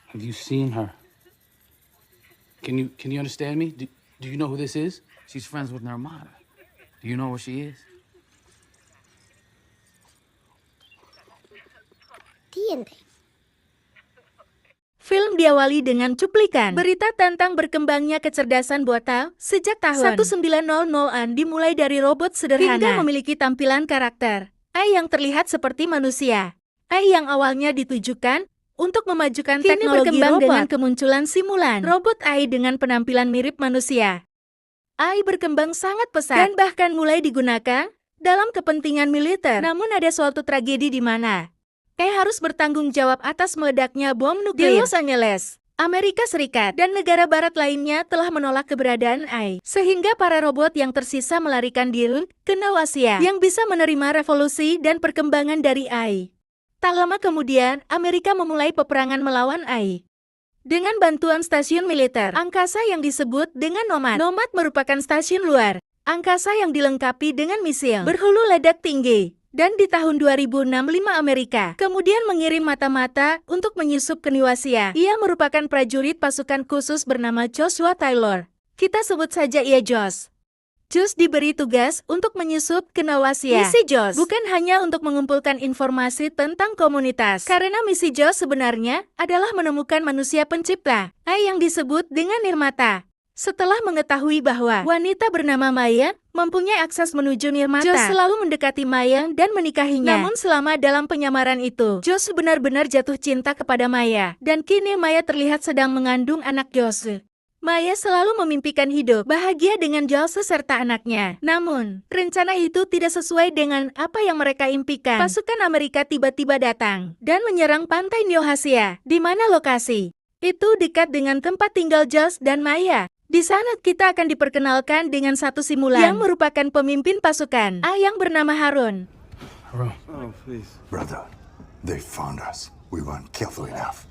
Have you seen her? Can you understand me? Do you know who this is? She's friends with Nirmata. Do you know where she is? Tiente. Film diawali dengan cuplikan berita tentang berkembangnya kecerdasan buatan sejak tahun 1900-an, dimulai dari robot sederhana hingga memiliki tampilan karakter AI yang terlihat seperti manusia. AI yang awalnya ditujukan untuk memajukan teknologi berkembang robot dengan kemunculan simulan robot AI dengan penampilan mirip manusia. AI berkembang sangat pesat dan bahkan mulai digunakan dalam kepentingan militer. Namun ada suatu tragedi di mana AI harus bertanggung jawab atas meledaknya bom nuklir di Los Angeles, Amerika Serikat, dan negara barat lainnya telah menolak keberadaan AI, sehingga para robot yang tersisa melarikan diri ke Neo Asia yang bisa menerima revolusi dan perkembangan dari AI. Tak lama kemudian, Amerika memulai peperangan melawan AI. Dengan bantuan stasiun militer angkasa yang disebut dengan Nomad. Nomad merupakan stasiun luar angkasa yang dilengkapi dengan misil berhulu ledak tinggi. Dan di tahun 2065 Amerika kemudian mengirim mata-mata untuk menyusup ke Neo Asia. Ia merupakan prajurit pasukan khusus bernama Joshua Taylor. Kita sebut saja ia Josh. Josh diberi tugas untuk menyusup ke Neo Asia. Misi Josh bukan hanya untuk mengumpulkan informasi tentang komunitas, karena misi Josh sebenarnya adalah menemukan manusia pencipta AI yang disebut dengan Nirmata. Setelah mengetahui bahwa wanita bernama Maya mempunyai akses menuju Nirmata, Josh selalu mendekati Maya dan menikahinya. Namun selama dalam penyamaran itu, Josh benar-benar jatuh cinta kepada Maya. Dan kini Maya terlihat sedang mengandung anak Josh. Maya selalu memimpikan hidup bahagia dengan Josh serta anaknya. Namun, rencana itu tidak sesuai dengan apa yang mereka impikan. Pasukan Amerika tiba-tiba datang dan menyerang pantai Neo Asia, di mana lokasi itu dekat dengan tempat tinggal Josh dan Maya. Di sana kita akan diperkenalkan dengan satu simulan yang merupakan pemimpin pasukan yang bernama Harun. Harun. Oh, please. Brother, they found us. We weren't careful enough.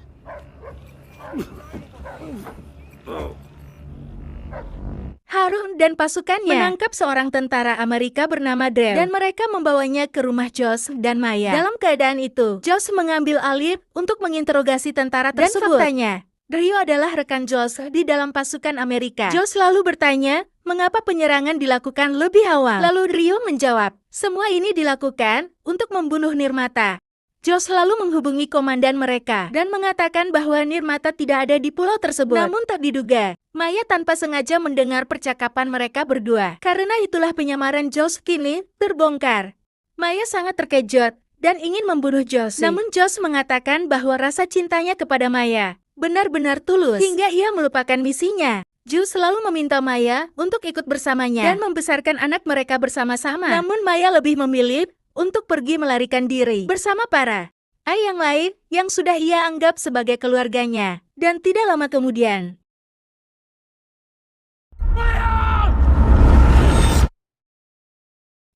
Harun dan pasukannya menangkap seorang tentara Amerika bernama Drew dan mereka membawanya ke rumah Josh dan Maya. Dalam keadaan itu, Josh mengambil alih untuk menginterogasi tentara tersebut. Dan faktanya, Drew adalah rekan Josh di dalam pasukan Amerika. Josh lalu bertanya, mengapa penyerangan dilakukan lebih awal? Lalu Drew menjawab, semua ini dilakukan untuk membunuh Nirmata. Josh lalu menghubungi komandan mereka dan mengatakan bahwa Nirmata tidak ada di pulau tersebut. Namun tak diduga, Maya tanpa sengaja mendengar percakapan mereka berdua. Karena itulah penyamaran Josh kini terbongkar. Maya sangat terkejut dan ingin membunuh Josh. Namun Josh mengatakan bahwa rasa cintanya kepada Maya benar-benar tulus hingga ia melupakan misinya. Josh selalu meminta Maya untuk ikut bersamanya dan membesarkan anak mereka bersama-sama. Namun Maya lebih memilih untuk pergi melarikan diri bersama para AI yang lain yang sudah ia anggap sebagai keluarganya. Dan tidak lama kemudian,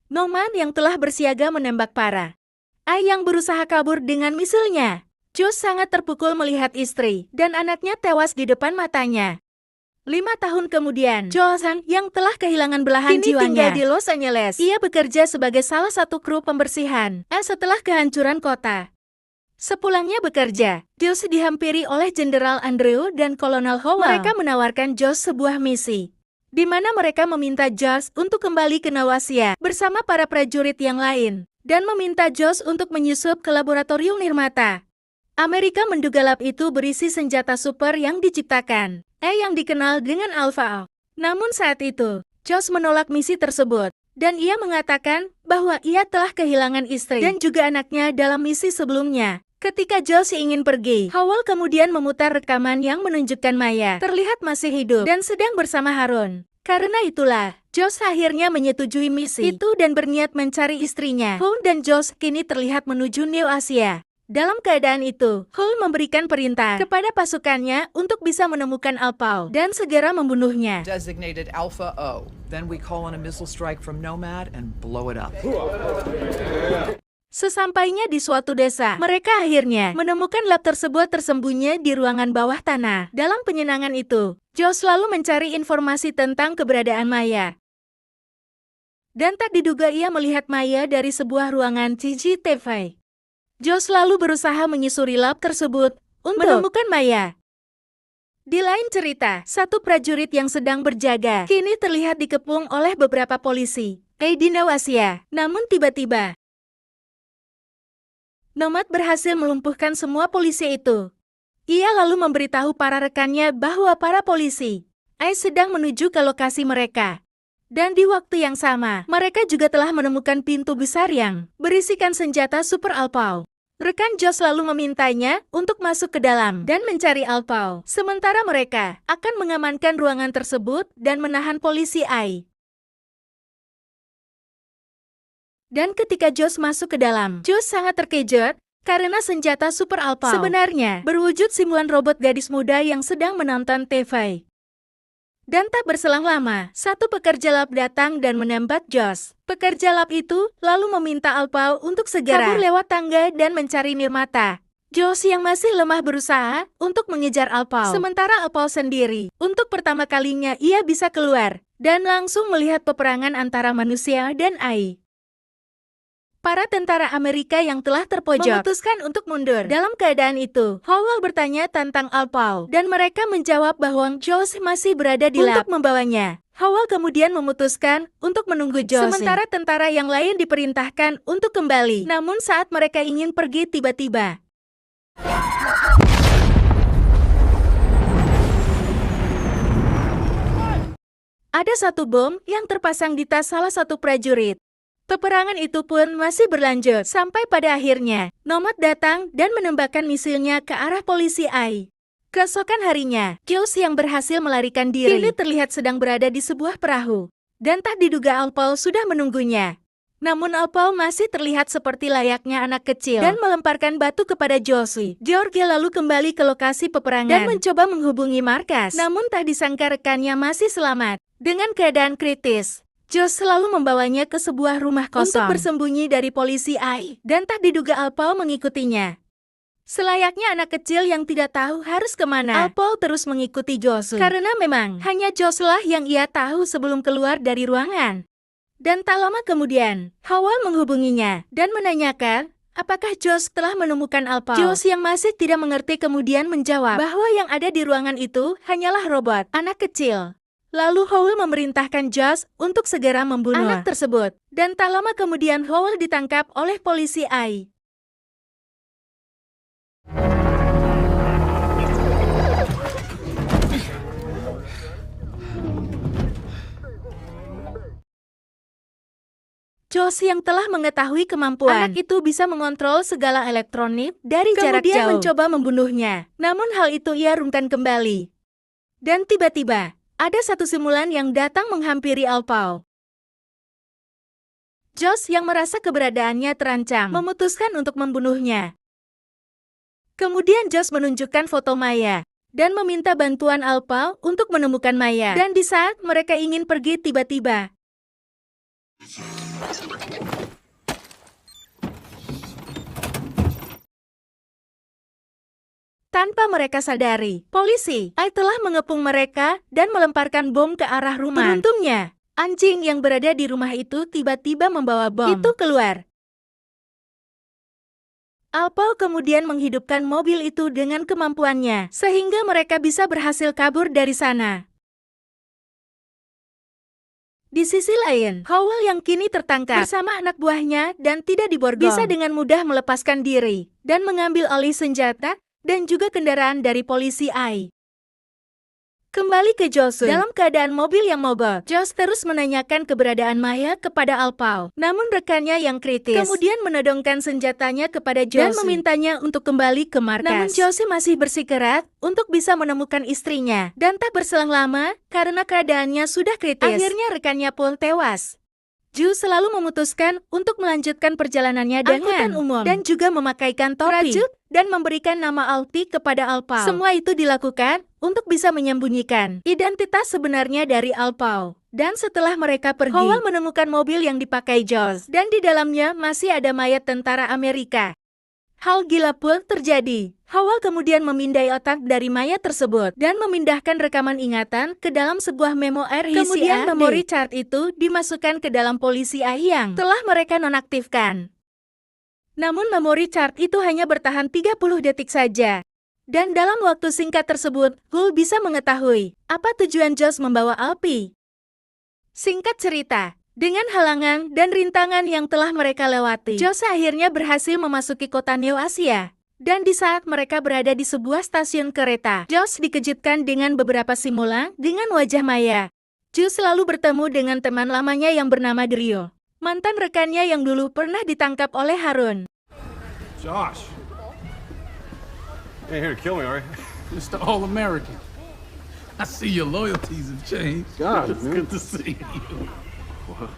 Nomad yang telah bersiaga menembak para AI yang berusaha kabur dengan misilnya. Josh sangat terpukul melihat istri dan anaknya tewas di depan matanya. 5 tahun kemudian, Josh yang telah kehilangan belahan jiwanya tinggal di Los Angeles. Ia bekerja sebagai salah satu kru pembersihan setelah kehancuran kota. Sepulangnya bekerja, Josh dihampiri oleh Jenderal Andrew dan Kolonel Howell. Mereka menawarkan Josh sebuah misi, di mana mereka meminta Josh untuk kembali ke Neo Asia bersama para prajurit yang lain, dan meminta Josh untuk menyusup ke laboratorium Nirmata. Amerika menduga lab itu berisi senjata super yang diciptakan yang dikenal dengan Alpha. Namun saat itu, Josh menolak misi tersebut, dan ia mengatakan bahwa ia telah kehilangan istri dan juga anaknya dalam misi sebelumnya. Ketika Josh ingin pergi, Howell kemudian memutar rekaman yang menunjukkan Maya terlihat masih hidup dan sedang bersama Harun. Karena itulah, Josh akhirnya menyetujui misi itu dan berniat mencari istrinya. Hull dan Josh kini terlihat menuju Neo Asia. Dalam keadaan itu, Hull memberikan perintah kepada pasukannya untuk bisa menemukan Alpha dan segera membunuhnya. Designated Alpha O. Then we call in a missile strike from Nomad and blow it up. Sesampainya di suatu desa, mereka akhirnya menemukan lab tersebut tersembunyi di ruangan bawah tanah. Dalam penyenangan itu, Josh selalu mencari informasi tentang keberadaan Maya. Dan tak diduga ia melihat Maya dari sebuah ruangan CCTV. Josh lalu berusaha menyusuri lab tersebut untuk menemukan Maya. Di lain cerita, satu prajurit yang sedang berjaga kini terlihat dikepung oleh beberapa polisi. Di Nawasia. Namun tiba-tiba, Nomad berhasil melumpuhkan semua polisi itu. Ia lalu memberitahu para rekannya bahwa para polisi sedang menuju ke lokasi mereka. Dan di waktu yang sama, mereka juga telah menemukan pintu besar yang berisikan senjata Super Alpau. Rekan Josh lalu memintanya untuk masuk ke dalam dan mencari Alpau. Sementara mereka akan mengamankan ruangan tersebut dan menahan polisi Ai. Dan ketika Josh masuk ke dalam, Josh sangat terkejut karena senjata Super Alpau sebenarnya berwujud simulan robot gadis muda yang sedang menonton TV. Dan tak berselang lama, satu pekerja lab datang dan menembak Josh. Pekerja lab itu lalu meminta Alpau untuk segera kabur lewat tangga dan mencari Nirmata. Josh yang masih lemah berusaha untuk mengejar Alpau. Sementara Alpau sendiri, untuk pertama kalinya ia bisa keluar dan langsung melihat peperangan antara manusia dan Ai. Para tentara Amerika yang telah terpojok memutuskan untuk mundur. Dalam keadaan itu, Howell bertanya tentang Alpau dan mereka menjawab bahwa Josh masih berada di lab untuk membawanya. Howell kemudian memutuskan untuk menunggu Josh. Sementara tentara yang lain diperintahkan untuk kembali. Namun saat mereka ingin pergi tiba-tiba, ada satu bom yang terpasang di tas salah satu prajurit. Peperangan itu pun masih berlanjut, sampai pada akhirnya, Nomad datang dan menembakkan misilnya ke arah polisi Ai. Keesokan harinya, Josh yang berhasil melarikan diri kini terlihat sedang berada di sebuah perahu. Dan tak diduga Alpau sudah menunggunya. Namun Alpau masih terlihat seperti layaknya anak kecil dan melemparkan batu kepada Josie. George lalu kembali ke lokasi peperangan dan mencoba menghubungi markas. Namun tak disangka rekannya masih selamat. Dengan keadaan kritis, Josh selalu membawanya ke sebuah rumah kosong untuk bersembunyi dari polisi Ai, dan tak diduga Alpau mengikutinya. Selayaknya anak kecil yang tidak tahu harus kemana, Alpau terus mengikuti Josh. Karena memang hanya Josh lah yang ia tahu sebelum keluar dari ruangan. Dan tak lama kemudian, Howell menghubunginya dan menanyakan apakah Josh telah menemukan Alpau. Josh yang masih tidak mengerti kemudian menjawab bahwa yang ada di ruangan itu hanyalah robot, anak kecil. Lalu Howell memerintahkan Josh untuk segera membunuh anak tersebut. Dan tak lama kemudian Howell ditangkap oleh polisi Ai. Josh yang telah mengetahui kemampuan anak itu bisa mengontrol segala elektronik dari jarak jauh, kemudian mencoba membunuhnya. Namun hal itu ia urungkan kembali. Dan tiba-tiba, ada satu simulan yang datang menghampiri Alpau. Josh yang merasa keberadaannya terancam memutuskan untuk membunuhnya. Kemudian Josh menunjukkan foto Maya dan meminta bantuan Alpau untuk menemukan Maya. Dan di saat mereka ingin pergi tiba-tiba, tanpa mereka sadari, polisi Ai telah mengepung mereka dan melemparkan bom ke arah rumah. Beruntungnya, anjing yang berada di rumah itu tiba-tiba membawa bom itu keluar. Alpau kemudian menghidupkan mobil itu dengan kemampuannya, sehingga mereka bisa berhasil kabur dari sana. Di sisi lain, Howell yang kini tertangkap bersama anak buahnya dan tidak diborgong bisa dengan mudah melepaskan diri dan mengambil alih senjata dan juga kendaraan dari polisi Ai. Kembali ke Josh. Dalam keadaan mobil yang mogok, Josh terus menanyakan keberadaan Maya kepada Alpau. Namun rekannya yang kritis kemudian menodongkan senjatanya kepada Josh dan memintanya untuk kembali ke markas. Namun Josh masih bersikeras untuk bisa menemukan istrinya. Dan tak berselang lama, karena keadaannya sudah kritis, akhirnya rekannya pun tewas. Josh selalu memutuskan untuk melanjutkan perjalanannya dengan angkutan umum dan juga memakaikan topi dan memberikan nama Alti kepada Alpau. Semua itu dilakukan untuk bisa menyembunyikan identitas sebenarnya dari Alpau. Dan setelah mereka pergi, Howell menemukan mobil yang dipakai Josh dan di dalamnya masih ada mayat tentara Amerika. Hal gila pun terjadi. Howell kemudian memindai otak dari mayat tersebut dan memindahkan rekaman ingatan ke dalam sebuah memo RCA. Kemudian memori chart itu dimasukkan ke dalam polisi Ai yang telah mereka nonaktifkan. Namun memori chart itu hanya bertahan 30 detik saja. Dan dalam waktu singkat tersebut, Gul bisa mengetahui apa tujuan Josh membawa Alpi. Singkat cerita, dengan halangan dan rintangan yang telah mereka lewati, Josh akhirnya berhasil memasuki kota Neo Asia. Dan di saat mereka berada di sebuah stasiun kereta, Josh dikejutkan dengan beberapa simulan dengan wajah maya. Josh selalu bertemu dengan teman lamanya yang bernama Drio, mantan rekannya yang dulu pernah ditangkap oleh Harun. Josh. You ain't here to kill me, are you? Mr. All-American. I see your loyalties have changed. God, It's man. good to see you.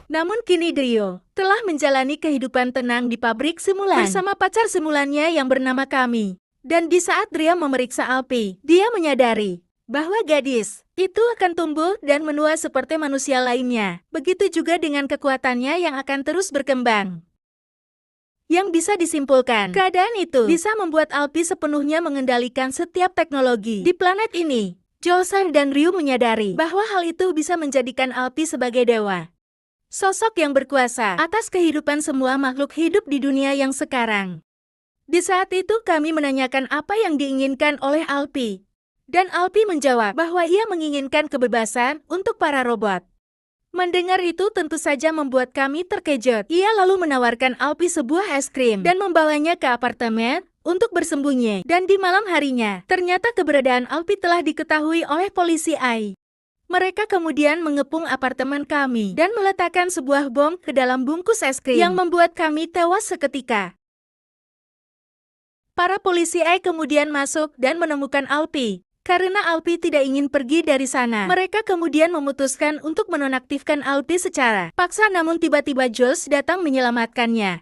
Namun kini Drio telah menjalani kehidupan tenang di pabrik simulan bersama pacar simulannya yang bernama Kami. Dan di saat Drio memeriksa Alpi, dia menyadari bahwa gadis itu akan tumbuh dan menua seperti manusia lainnya. Begitu juga dengan kekuatannya yang akan terus berkembang. Yang bisa disimpulkan, keadaan itu bisa membuat Alpi sepenuhnya mengendalikan setiap teknologi di planet ini. Joseon dan Ryu menyadari bahwa hal itu bisa menjadikan Alpi sebagai dewa. Sosok yang berkuasa atas kehidupan semua makhluk hidup di dunia yang sekarang. Di saat itu kami menanyakan apa yang diinginkan oleh Alpi. Dan Alpi menjawab bahwa ia menginginkan kebebasan untuk para robot. Mendengar itu tentu saja membuat kami terkejut. Ia lalu menawarkan Alpi sebuah es krim dan membawanya ke apartemen untuk bersembunyi. Dan di malam harinya, ternyata keberadaan Alpi telah diketahui oleh polisi AI. Mereka kemudian mengepung apartemen kami dan meletakkan sebuah bom ke dalam bungkus es krim yang membuat kami tewas seketika. Para polisi AI kemudian masuk dan menemukan Alpi. Karena Alpi tidak ingin pergi dari sana, mereka kemudian memutuskan untuk menonaktifkan Alpi secara paksa, namun tiba-tiba Josh datang menyelamatkannya.